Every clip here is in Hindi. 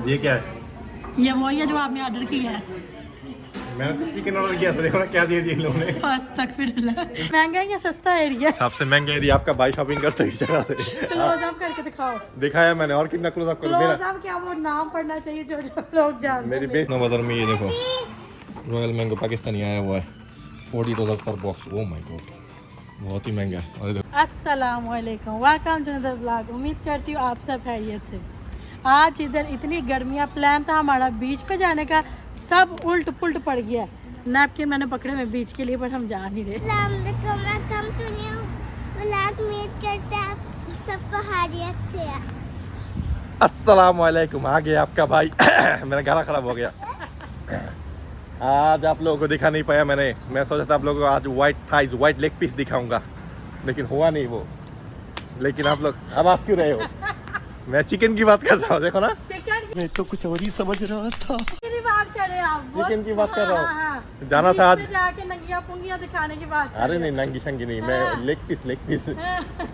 ये क्या है? ये वही है जो आपने ऑर्डर किया है। मैंने तो चिकन ऑर्डर किया था, देखो ना क्या दे दिया इन लोगों ने। अस्तगफिरुल्लाह। महंगा है या सस्ता एरिया? सबसे महंगा एरिया आपका भाई शॉपिंग करता है इस जगह पे। क्लोज अप करके दिखाओ। दिखाया मैंने, और कितना क्लोज अप करूं? क्लोज अप क्या वो नाम पढ़ना चाहिए जो लोग जानते हैं। मेरी बेस नो बाजार में ये देखो रॉयल मैंगो पाकिस्तानी आया हुआ है, $40 पर बॉक्स। ओह माय गॉड, बहुत ही महंगा है। और देखो अस्सलाम वालेकुम, वेलकम टू अनदर व्लॉग। उम्मीद करती हूँ आप सब खैरियत से। आज इधर इतनी गर्मियाँ, प्लान था हमारा बीच पे जाने का, सब उल्ट पुल्ट पड़ गया। नैपकिन मैंने पकड़े में बीच के लिए, पर हम जा नहीं रहे। अस्सलाम वालेकुम, आ गया आपका भाई। मेरा गला खराब हो गया। आज आप लोगों को दिखा नहीं पाया मैंने। मैं सोचा था आप लोगों को आज white thighs, white leg piece दिखाऊंगा, लेकिन हुआ नहीं वो। लेकिन आप लोग आवाज क्यों रहे हो? मैं चिकन की बात कर रहा हूँ, देखो ना। मैं तो कुछ और ही समझ रहा था। बात कर रहे हैं आप? चिकन की बात कर रहा हूँ। हाँ। जाना था आज। जाके नंगिया पुंगिया दिखाने की बात। अरे नहीं, नंगी शंगी नहीं, मैं लेग पीस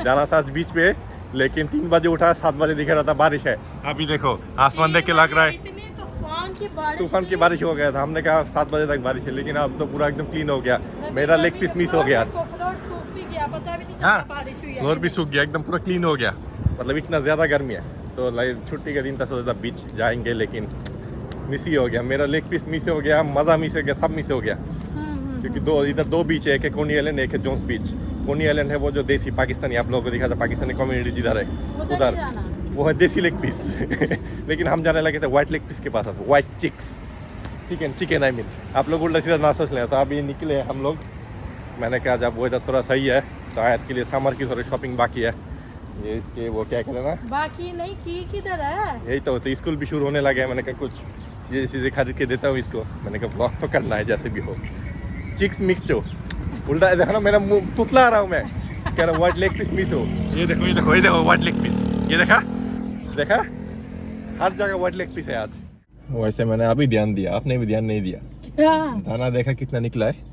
जाना था आज बीच पे, लेकिन 3 बजे उठा, 7 बजे दिख रहा था बारिश है। अभी देखो आसमान देख के लग रहा है तूफान की बारिश हो गया था। हमने कहा 7 बजे तक बारिश है, लेकिन अब तो पूरा एकदम क्लीन हो गया। मेरा लेग पीस मिस हो गया। हाँ, फ्लोर भी सूख गया, एकदम पूरा क्लीन हो गया। मतलब इतना ज़्यादा गर्मी है, तो छुट्टी का दिन था, सोचा था बीच जाएंगे, लेकिन मिस ही हो गया। मेरा लेग पीस मिस हो गया, मज़ा मिस हो गया, सब मिस हो गया। क्योंकि इधर दो बीच है, एक है कोनी आइलैंड, एक है जोन्स बीच। कोनी आइलैंड है वो जो देसी पाकिस्तानी, आप लोगों को दिखा था, पाकिस्तानी कम्युनिटी जिधर है उधर, वो है देसी लेग पीस। लेकिन हम जाने लगे थे व्हाइट लेग पीस के पास, व्हाइट चिकन आई मीन। आप लोग उल्टा सीधा ना सोच लें। तो अभी निकले हम लोग। मैंने कहा जब वो इधर थोड़ा सही है, तो आयत के लिए समर की थोड़ी शॉपिंग बाकी है। ये इसके वो क्या कहते हैं ना, बाकी नहीं की किधर है? यही तो स्कूल भी शुरू होने लगे हैं। मैंने कहा कुछ चीज़ें खरीद के देता हूँ इसको। मैंने कहा ब्लॉग तो करना है जैसे भी हो। चिक्स मिक्स जो उल्टा देखा ना, मेरा मुंह तुतला रहा हूँ मैं, कह रहा व्हाइट लेग पीस मिस हो। ये देखो व्हाइट लेग पीस, ये देखा हर जगह व्हाइट लेग पीस है आज। वैसे मैंने अभी ध्यान दिया, आपने भी ध्यान नहीं दिया। क्या दाना देखा कितना निकला है?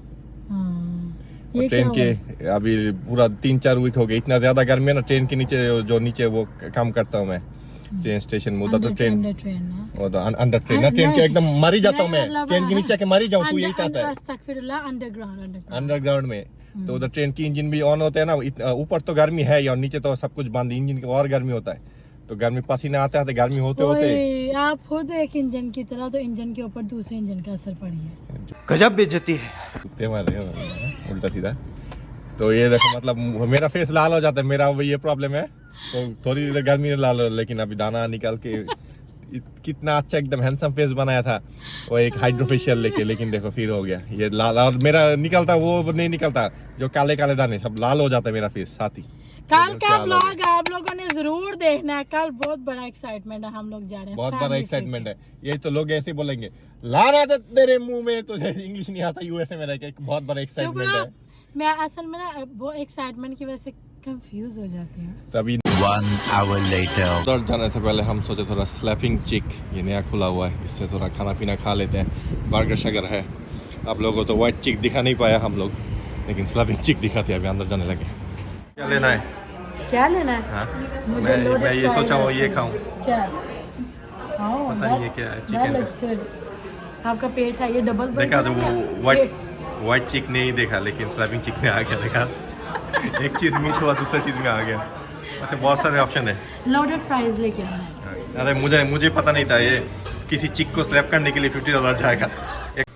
ये ट्रेन के अभी पूरा 3-4 वीक हो गए। इतना ज्यादा गर्मी है ना, ट्रेन के नीचे जो नीचे वो काम करता हूँ मैं, ट्रेन स्टेशन में उधर। तो ट्रेन अंडर ट्रेन ना, ट्रेन के एकदम मरी जाता हूँ मैं, ट्रेन के नीचे के मरी जाऊँ। तू यही चाहता है अंडरग्राउंड में। तो उधर ट्रेन की इंजन भी ऑन होते हैं ना, ऊपर तो गर्मी है और नीचे तो सब कुछ बंद, इंजन का और गर्मी होता है। तो गर्मी पसीना आता है, गर्मी होते होते आप खुद एक इंजन की तरह, तो इंजन के ऊपर दूसरे इंजन का असर पड़ी है। गजब बेइज्जती है। उल्टा सीधा। तो ये देखो, मतलब मेरा फेस लाल हो जाता है, मेरा ये प्रॉब्लम है। तो थोड़ी देर गर्मी में लाल हो, लेकिन अभी दाना निकाल के कितना अच्छा एकदम हैंडसम फेस बनाया था वो एक हाइड्रोफेशियल लेके, लेकिन देखो फिर हो गया ये लाल। और मेरा निकलता वो नहीं निकलता, जो काले काले दाने सब लाल हो जाता है मेरा फेस साथ ही। कल का ब्लॉग आप लोगों ने जरूर देखना है। कल बहुत बड़ा एक्साइटमेंट है, हम लोग जा रहे हैं। बहुत बड़ा एक्साइटमेंट है। यही तो लोग ऐसे बोलेंगे, लाना तो तेरे मुंह में, तुझे इंग्लिश नहीं आता, यूएसए में रह के। बहुत बड़ा एक्साइटमेंट है। मैं असल में ना वो एक्साइटमेंट की वजह से कंफ्यूज हो जाती हूँ। तभी 1 hour later उधर जाने से पहले हम सोचे थोड़ा स्लैपिंग चिक, ये नया खुला हुआ है, इससे थोड़ा खाना पीना खा लेते हैं। बर्गर शगर है। आप लोगों को तो व्हाइट चिक दिखा नहीं पाया हम लोग, लेकिन स्लैपिंग चिक दिखाते हैं। अभी अंदर जाने लगे। क्या लेना है? क्या लेना है? हाँ? मुझे मैं ये सोचा हूँ ये खाऊं। क्या? पता नहीं ये क्या है। चिकन आपका पेट है, ये डबल देखा तो वो व्हाइट चिक नहीं देखा, लेकिन स्लैपिंग चिक में आ गया। देखा एक चीज़ मीट हुआ, दूसरा चीज़ में आ गया। वैसे बहुत सारे ऑप्शन है। लोडेड फ्राइज लेके आना है। अरे मुझे पता नहीं था ये किसी चिक को स्लैप करने के लिए $50 जाएगा। एक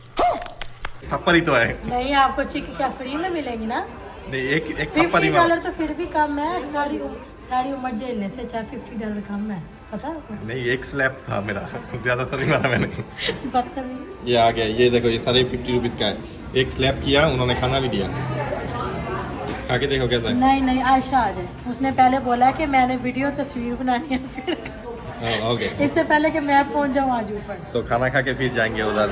थप्पड़ ही तो है। नहीं, आपको चिक क्या फ्री में मिलेगी ना? नहीं, एक थप्पड़ ही $50 तो फिर भी कम है। सारी उम्र झेलने से चाहे $50 कम है, पता है? नहीं, एक स्लैप था मेरा, ज़्यादा तो नहीं मारा मैंने। बदतमीज। ये आ गया, ये देखो, ये सारे $50 का है। एक स्लैप किया, उन्होंने खाना भी दिया। खा के देखो कैसा है। नहीं आयशा आ जाए। उसने पहले बोला कि मैंने वीडियो तस्वीर बनानी है, फिर ओके, इससे पहले कि मैं पहुंच जाऊँ आज ऊपर। तो खाना खा के फिर जाएंगे उधर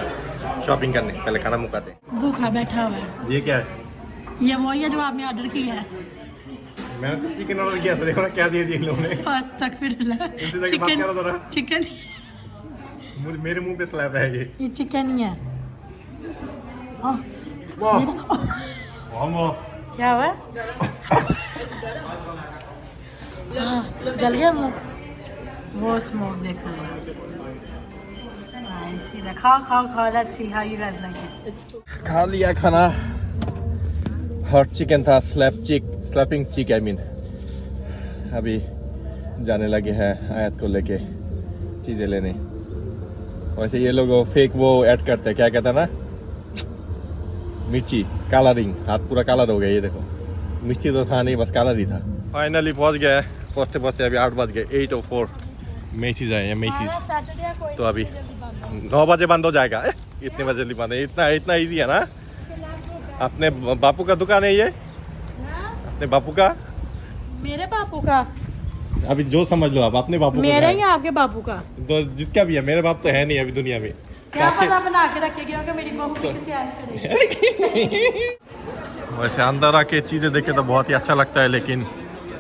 शॉपिंग करने। पहले खाना मुकाते हैं। भूखा बैठा हुआ है। ये क्या है? ये वही है जो आपने ऑर्डर किया है। मैंने तो चिकन ऑर्डर किया था, देखो ना क्या दे दिया इन लोगों ने। अस्तगफिरुल्लाह। चिकन मेरे मुंह पे स्लैब है ये चिकन ही है। क्या हुआ? जल गया मुंह। वो स्मोक देखो। सीधा खाओ खाओ खाओ, let's see how you guys like it. खा लिया खाना, हॉट चिकन था, स्लैपिंग चिक आई मीन। अभी जाने लगे हैं आयत को लेके चीज़ें लेने। वैसे ये लोग फेक वो ऐड करते हैं, क्या कहता है ना, मिर्ची कलरिंग, हाथ पूरा कलर हो गया। ये देखो मिर्ची तो था नहीं, बस कलर ही था। फाइनली पहुंच गया है, पहुँचते पहुँचते अभी 8 बज गए, 8:04। मेसीज आए हैं, मेसीज तो अभी 9 बजे बंद हो जाएगा। इतने बजे जल्दी बंद है? इतना ईजी है ना। अपने बापू का दुकान है ये, अपने बापू का, मेरे बापू का, अभी जो समझ लो आप, अपने बापू मेरे का या आपके बापू का, तो जिसका भी है। मेरे बाप तो है नहीं अभी दुनिया में। क्या पता बना के रखेगी कि मेरी बहू किसी ऐश करेगी। वैसे अंदर आके चीज़ें देखे तो बहुत ही अच्छा लगता है, लेकिन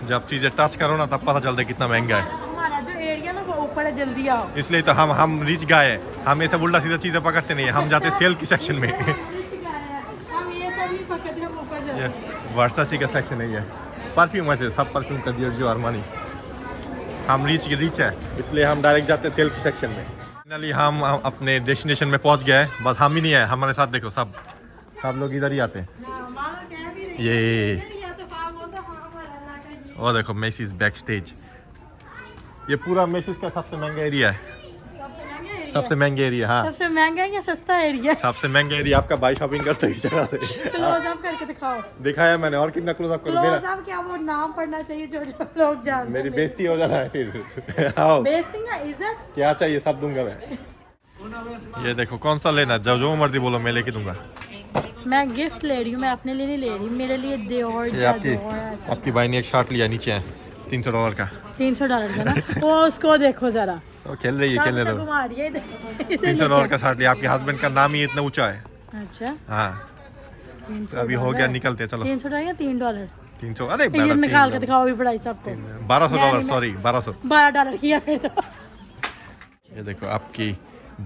जब चीज़ें टच करो ना तब पता चलता है कितना महंगा है। हमारा जो एरिया ना वो ऊपर है, जल्दी आओ। इसलिए तो हम रिच गाय हैं, हम ये सब उल्टा सीधा चीज़ें पकड़ते नहीं है, हम जाते सेल की सेक्शन में। हम ये सब नहीं पकड़ते, हम ऊपर जाते हैं। वर्साची का सेक्शन नहीं है, परफ्यूम वैसे सब परफ्यूम का, जियोर्जियो, अरमानी। हम रिच है, इसलिए हम डायरेक्ट जाते हैं सेल की सेक्शन में। फाइनली हम अपने डेस्टिनेशन में पहुंच गए। बस हम ही नहीं है, हमारे साथ देखो सब लोग इधर ही आते हैं। ये वो देखो मेसीज बैक स्टेज। ये पूरा मेसीज का सबसे महंगा एरिया है, सबसे महंगा एरिया। हाँ, सबसे महंगा या सस्ता एरिया? सबसे महंगा एरिया। आपका भाई शॉपिंग करता है इस जगह पे। क्लोज अप करके दिखाओ। दिखाया मैंने, और कितना क्लोज अप करूं? क्लोज अप क्या वो नाम पढ़ना चाहिए जो लोग जानते हैं। मेरी बेइज्जती हो जाना है फिर। आओ, बेइज्जती ना, इज्जत क्या चाहिए सब दूंगा मैं। ये देखो कौन सा लेना, जो मर्जी बोलो मैं लेके दूंगा। मैं गिफ्ट ले रही हूँ, मैं अपने लिए नहीं ले रही, मेरे लिए दियोर ये आपकी भाई ने एक शर्ट लिया, नीचे है $300 का। $300 का ना। वो उसको देखो जरा, वो खेल रही है, खेलने दो। घुमा रही है। $300 का शर्ट लिया, आपके हस्बैंड का नाम ही इतना ऊंचा है। अच्छा, हाँ, तो अभी हो गया, निकलते चलो। $300 या $3? 300, अरे ये निकाल के दिखाओ अभी पढ़ाई सबको। $1200, सॉरी $1200 किया फिर तो। ये देखो आपकी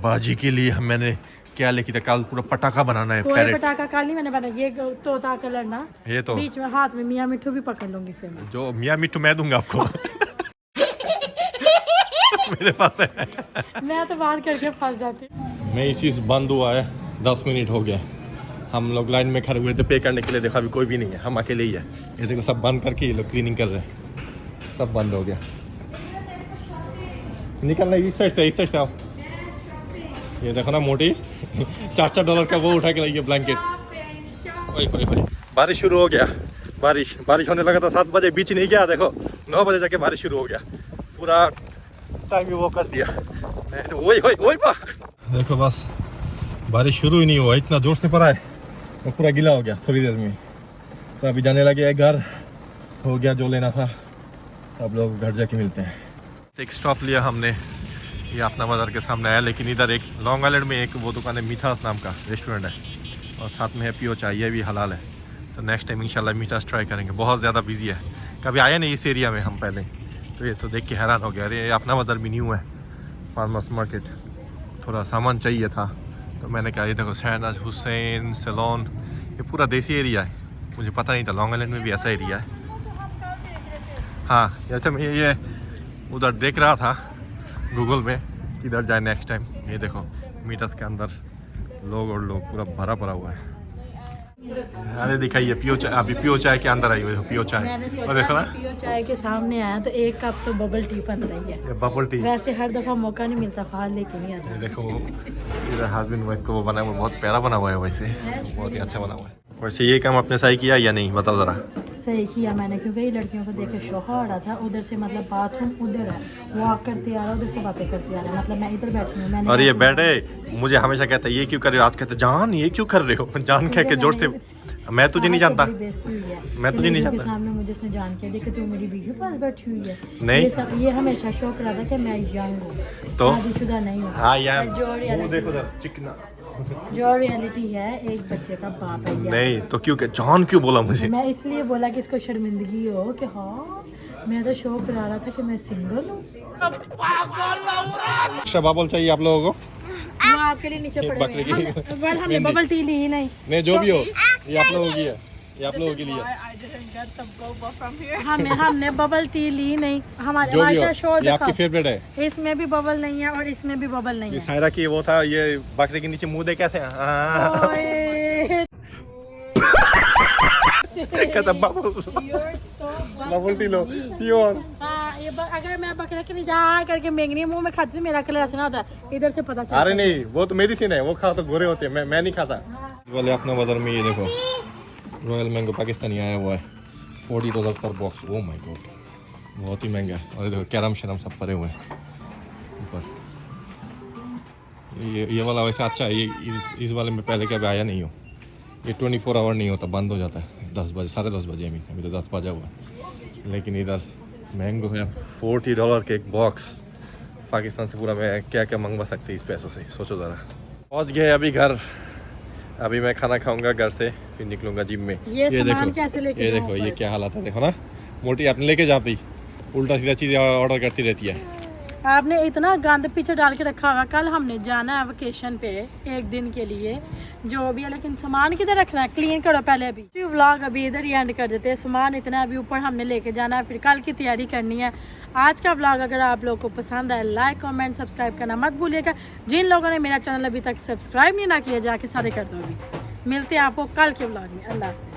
बाजी के लिए मैंने क्या लेके था, कल पूरा पटाखा बनाना है। कोई पैरेट, पटाखा कल नहीं मैंने बनाया, ये तोता कलर ना, ये तो बीच में हाथ में मियाँ मिट्ठू भी पकड़ लूंगी फिर मैं। जो मियाँ मिट्टू मैं दूंगा आपको। मेरे पास है। मैं तो बात करके फंस जाती। मैं इसी बंद हुआ है, 10 मिनट हो गया। हम लोग लाइन में खड़े हुए थे पे करने के लिए, देखा अभी कोई भी नहीं है, हम अकेले ही है। ये देखो सब बंद करके ये लोग क्लीनिंग कर रहे हैं, सब बंद हो गया। निकलना इस साइड से आओ। ये देखो ना मोटी $4 का वो उठा के लाइए ब्लैंकेट। ओए बारिश शुरू हो गया। बारिश होने लगा था 7 बजे, बीच नहीं गया। देखो 9 बजे जाके बारिश शुरू हो गया, पूरा टाइम भी वो कर दिया। तो ओए बा, देखो बस बारिश शुरू ही नहीं हुआ, इतना जोर से पड़ा है, वो पूरा गीला हो गया थोड़ी देर में। तो अभी जाने लगे घर, हो गया जो लेना था, अब लोग घर जाके मिलते हैं। एक स्टॉप लिया हमने, ये अपना बाजार के सामने आया, लेकिन इधर एक लॉन्ग आइलैंड में एक वो दुकान है, मीठास नाम का रेस्टोरेंट है, और साथ में है पियो चाय, ये भी हलाल है। तो नेक्स्ट टाइम इंशाल्लाह मीठास ट्राई करेंगे। बहुत ज़्यादा बिजी है, कभी आया नहीं इस एरिया में हम पहले, तो ये तो देख के हैरान हो गया। अरे अपना बाजार भी न्यू है, फार्मर्स मार्केट। थोड़ा सामान चाहिए था तो मैंने कहा ये देखो शहनाज हुसैन सैलून, ये पूरा देसी एरिया है, मुझे पता नहीं था लॉन्ग आइलैंड में भी ऐसा एरिया है। हाँ, जैसे मैं ये उधर देख रहा था गूगल में किधर जाए नेक्स्ट टाइम। ये देखो मीटर्स के अंदर लोग पूरा भरा पड़ा हुआ है। अरे दिखाइए पियो चाय, अभी पियो चाय के अंदर आई हुई है पियो चाय। मैंने और देखो सोचा ना पियो चाय के सामने आया तो एक कप तो बबल टी बन रही है। ये बबल टी, वैसे हर दफा मौका नहीं मिलता, फाल लेके नहीं आता। ये देखो इधर हस्बैंड वाइफ को वो बना हुआ, बहुत प्यारा बना हुआ है, वैसे बहुत ही अच्छा बना हुआ है। वैसे ये काम आपने सही किया या नहीं, बताओ ज़रा। सही किया मैंने, क्योंकि ये लड़कियों को देख के शौहर आ रहा था, उधर से मतलब बाथरूम उधर है, वॉक करते आ रहा है, उधर से बातें करते आ रहा है, मतलब मैं इधर बैठी हूँ। मैंने और ये बैठे मुझे हमेशा कहता है ये क्यों कर रहे हो, आज कहते जान ये क्यों कर रहे हो, जान कह के जोर से। मैं तुझे नहीं जानता, मैं तुझे नहीं जानता। सामने मुझे इसने जान के देखा, तू मेरी बीवी के पास बैठी हुई है। नहीं, ये हमेशा शौक रहा था कि मैं यंग हूँ, तो शादीशुदा नहीं हूँ। हाँ यार, जो देखो चिकना, जो रियलिटी है एक बच्चे का बाप है। नहीं तो क्यों, जान क्यों बोला मुझे? मैं इसलिए बोला कि इसको शर्मिंदगी हो कि हाँ मैं तो शौक करा रहा था कि मैं सिंगल हूँ। एक्स्ट्रा बबल चाहिए आप लोगों को? वो आपके लिए नीचे पड़े हुए हैं। हमने बबल टी ली ही नहीं। नहीं जो भी हो, ये आप लोगों की है। ये आप लोगों के लिए हमने बबल टी ली नहीं, हमारे जो भी हो, माशा शो ये आपकी दिखाओ। फेवरेट है। इसमें भी बबल नहीं है और इसमें भी बबल नहीं ये है। सायरा की वो था, ये बकरे के नीचे मुंह दे कैसे ओए, कहता bubble you're so bubble tea low pure. हाँ, अगर मैं बकरे के नीचे हाँ करके मेंगनी मुंह में खाती थी, मेरा कलर ऐसा ना होता, इधर से पता चलता। अरे नहीं, वो तो मेडिसिन है, वो खाओ तो गोरे होते हैं, मैं नहीं खाता। वाले अपने बाजार में ये देखो रॉयल मैंगो पाकिस्तानी आया हुआ है, $40 पर बॉक्स। ओ माय गॉड, बहुत ही महंगा है। और देखो कैरम शरम सब पड़े हुए हैं ऊपर। ये वाला वैसे अच्छा है, ये इस वाले में पहले कभी आया नहीं हो। ये 24 आवर नहीं होता, बंद हो जाता है 10 बजे, 10:30 बजे। अभी तो 10 बजा हुआ है, लेकिन इधर मैंगो है $40 के एक बॉक्स। पाकिस्तान से पूरा मैं क्या क्या मंगवा सकती इस पैसों से, सोचो ज़रा। पहुंच गए अभी घर, अभी मैं खाना खाऊंगा घर से, फिर निकलूंगा जिम में। ये सामान कैसे लेके ये जाऊं देखो, ये ऊपर? क्या हालत है, देखो ना। मोटी आपने लेके जाती, उल्टा सीधा चीज़ें ऑर्डर करती रहती है। आपने इतना गंद पीछे डाल के रखा हुआ। कल हमने जाना है वेकेशन पे 1 दिन के लिए, जो भी है, लेकिन सामान किधर रखना है, क्लीन करो पहले। अभी व्लॉग अभी इधर ही एंड कर देते हैं। सामान इतना अभी ऊपर हमने लेके जाना है, फिर कल की तैयारी करनी है। आज का व्लॉग अगर आप लोगों को पसंद आए, लाइक कमेंट सब्सक्राइब करना मत भूलिएगा। जिन लोगों ने मेरा चैनल अभी तक सब्सक्राइब नहीं ना किया, जाके सारे कर दो। अभी मिलते हैं आपको कल के व्लॉग में। अल्लाह हाफ़िज़।